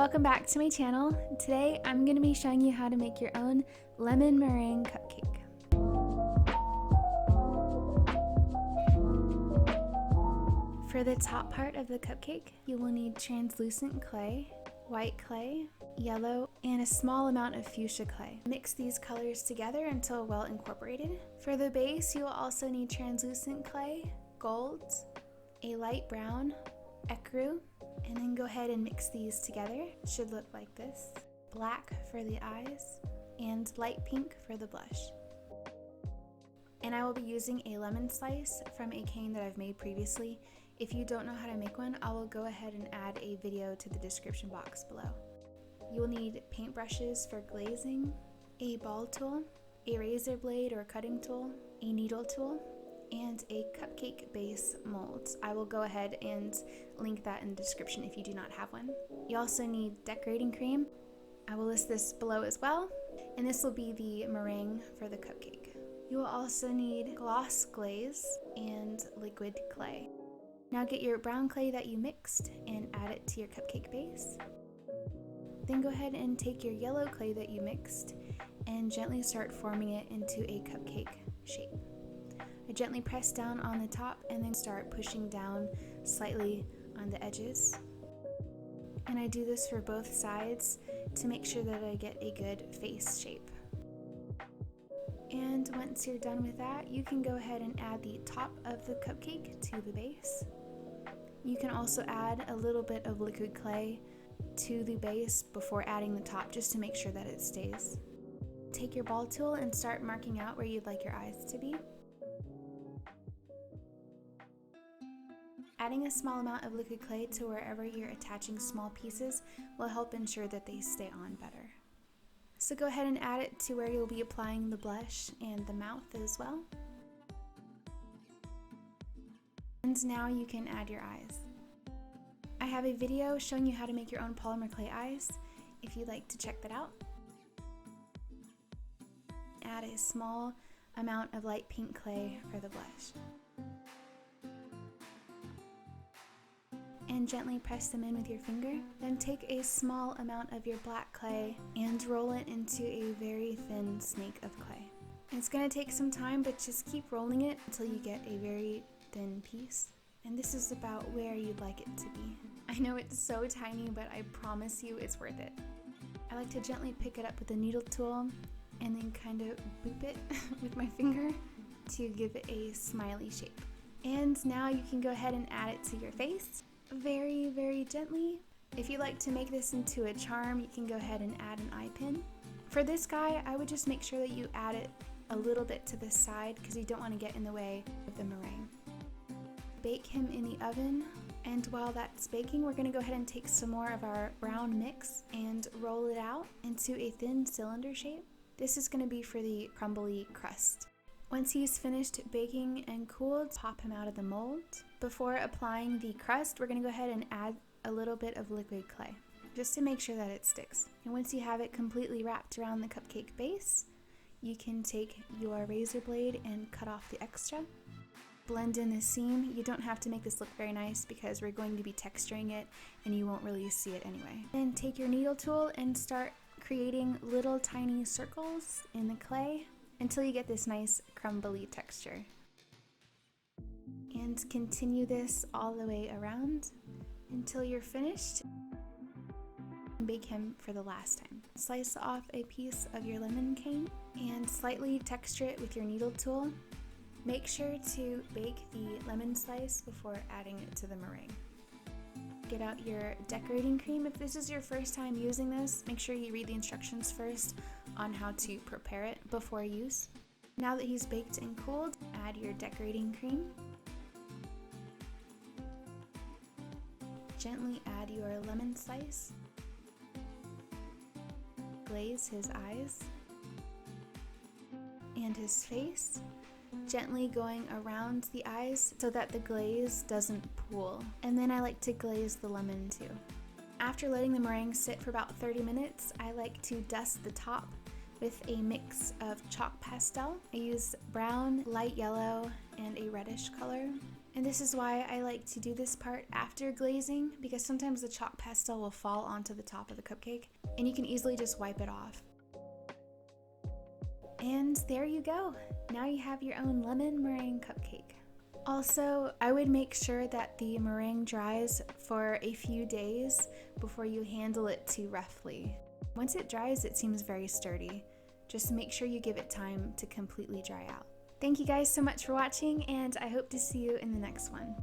Welcome back to my channel. Today I'm going to be showing you how to make your own lemon meringue cupcake. For the top part of the cupcake, you will need translucent clay, white clay, yellow, and a small amount of fuchsia clay. Mix these colors together until well incorporated. For the base, you will also need translucent clay, gold, a light brown, ecru, and then go ahead and mix these together. It should look like this. Black for the eyes and light pink for the blush. And I will be using a lemon slice from a cane that I've made previously. If you don't know how to make one, I will go ahead and add a video to the description box below. You will need paint brushes for glazing, a ball tool, a razor blade or cutting tool, a needle tool, and a cupcake base mold. I will go ahead and link that in the description if you do not have one. You also need decorating cream. I will list this below as well, and this will be the meringue for the cupcake. You will also need gloss glaze and liquid clay. Now get your brown clay that you mixed and add it to your cupcake base. Then go ahead and take your yellow clay that you mixed and gently start forming it into a cupcake shape. I gently press down on the top and then start pushing down slightly on the edges. And I do this for both sides to make sure that I get a good face shape. And once you're done with that, you can go ahead and add the top of the cupcake to the base. You can also add a little bit of liquid clay to the base before adding the top, just to make sure that it stays. Take your ball tool and start marking out where you'd like your eyes to be. Adding a small amount of liquid clay to wherever you're attaching small pieces will help ensure that they stay on better. So go ahead and add it to where you'll be applying the blush and the mouth as well. And now you can add your eyes. I have a video showing you how to make your own polymer clay eyes if you'd like to check that out. Add a small amount of light pink clay for the blush. And gently press them in with your finger. Then take a small amount of your black clay and roll it into a very thin snake of clay. It's going to take some time, but just keep rolling it until you get a very thin piece. And this is about where you'd like it to be. I know it's so tiny, but I promise you it's worth it. I like to gently pick it up with a needle tool and then kind of boop it with my finger to give it a smiley shape. And now you can go ahead and add it to your face. Very, very gently. If you like to make this into a charm, you can go ahead and add an eye pin. For this guy, I would just make sure that you add it a little bit to the side because you don't want to get in the way of the meringue. Bake him in the oven, and while that's baking, we're going to go ahead and take some more of our brown mix and roll it out into a thin cylinder shape. This is going to be for the crumbly crust. Once he's finished baking and cooled, pop him out of the mold. Before applying the crust, we're going to go ahead and add a little bit of liquid clay, just to make sure that it sticks. And once you have it completely wrapped around the cupcake base, you can take your razor blade and cut off the extra. Blend in the seam. You don't have to make this look very nice because we're going to be texturing it and you won't really see it anyway. Then take your needle tool and start creating little tiny circles in the clay until you get this nice crumbly texture. And continue this all the way around until you're finished. Bake him for the last time. Slice off a piece of your lemon cane and slightly texture it with your needle tool. Make sure to bake the lemon slice before adding it to the meringue. Get out your decorating cream. If this is your first time using this, make sure you read the instructions first on how to prepare it before use. Now that he's baked and cooled, add your decorating cream. Gently add your lemon slice. Glaze his eyes and his face, gently going around the eyes so that the glaze doesn't pool. And then I like to glaze the lemon too. After letting the meringue sit for about 30 minutes, I like to dust the top with a mix of chalk pastel. I use brown, light yellow, and a reddish color. And this is why I like to do this part after glazing, because sometimes the chalk pastel will fall onto the top of the cupcake and you can easily just wipe it off. And there you go. Now you have your own lemon meringue cupcake. Also, I would make sure that the meringue dries for a few days before you handle it too roughly. Once it dries, it seems very sturdy. Just make sure you give it time to completely dry out. Thank you guys so much for watching, and I hope to see you in the next one.